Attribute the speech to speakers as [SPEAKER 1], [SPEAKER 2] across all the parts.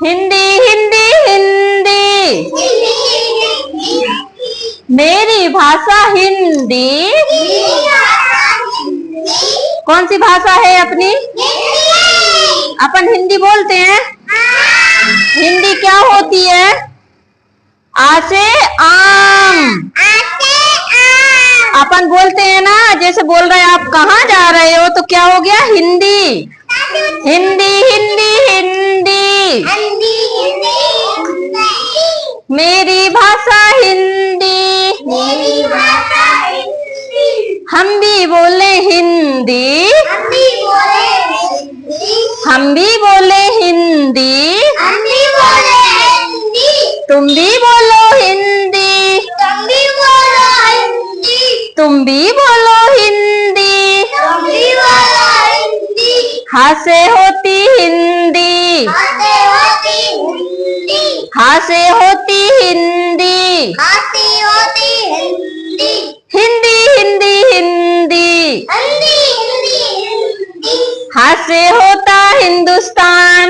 [SPEAKER 1] हिंदी हिंदी हिंदी, मेरी भाषा हिंदी। कौन सी भाषा है अपनी? अपन हिंदी बोलते हैं। हिंदी क्या होती है? आ से आम। अपन बोलते हैं ना, जैसे बोल रहे हैं आप कहाँ जा रहे हो, तो क्या हो गया? हिंदी हिंदी हिंदी हिंदी, मेरी भाषा हिंदी। हम भी बोले हिंदी, हम भी बोले हिंदी, तुम भी बोलो हिंदी, तुम भी बोलो हिंदी। हा से होती हिंदी, हा से होती हिंदी, हिंदी हिंदी हिंदी। हा से होता हिंदुस्तान,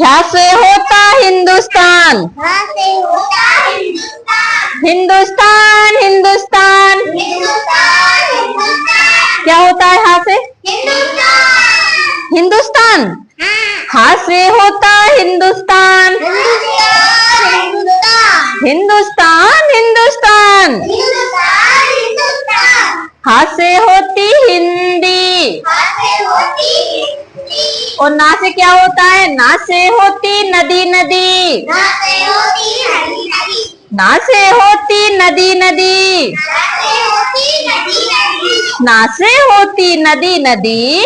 [SPEAKER 1] हा से होता हिंदुस्तान, हिंदुस्तान हिंदुस्तान। क्या होता है हा से? हिंदुस्तान। हा से होता हिंदुस्तान, हिंदुस्तान हिंदुस्तान। हा से होती हिंदी। और ना से क्या होता है? ना से होती नदी नदी, ना से होती नदी नदी, ना से होती नदी नदी।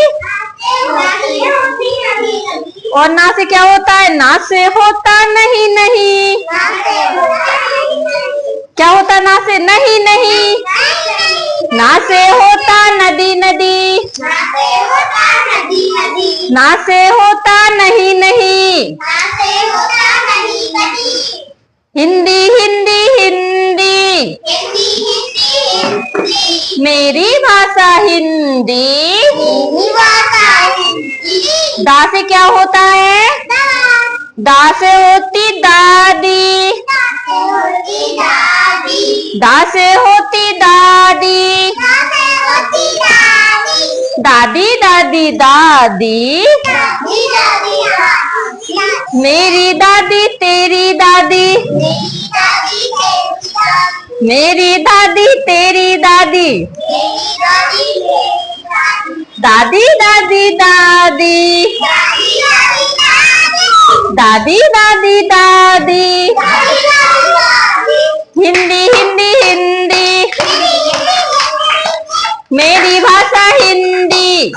[SPEAKER 1] और ना से क्या होता है? ना से होता नहीं नहीं। क्या होता ना से? नहीं नहीं। ना से होता नदी नदी, ना से होता नहीं नहीं। हिंदी हिंदी हिंदी, मेरी भाषा हिंदी। दा से क्या होता है? दा से होती दादी, दा से होती दादी, दादी दादी दादी। मेरी दादी तेरी दादी, मेरी दादी तेरी दादी, दादी दादी दादी, दादी दादी दादी। हिंदी हिंदी हिंदी, मेरी भाषा हिंदी।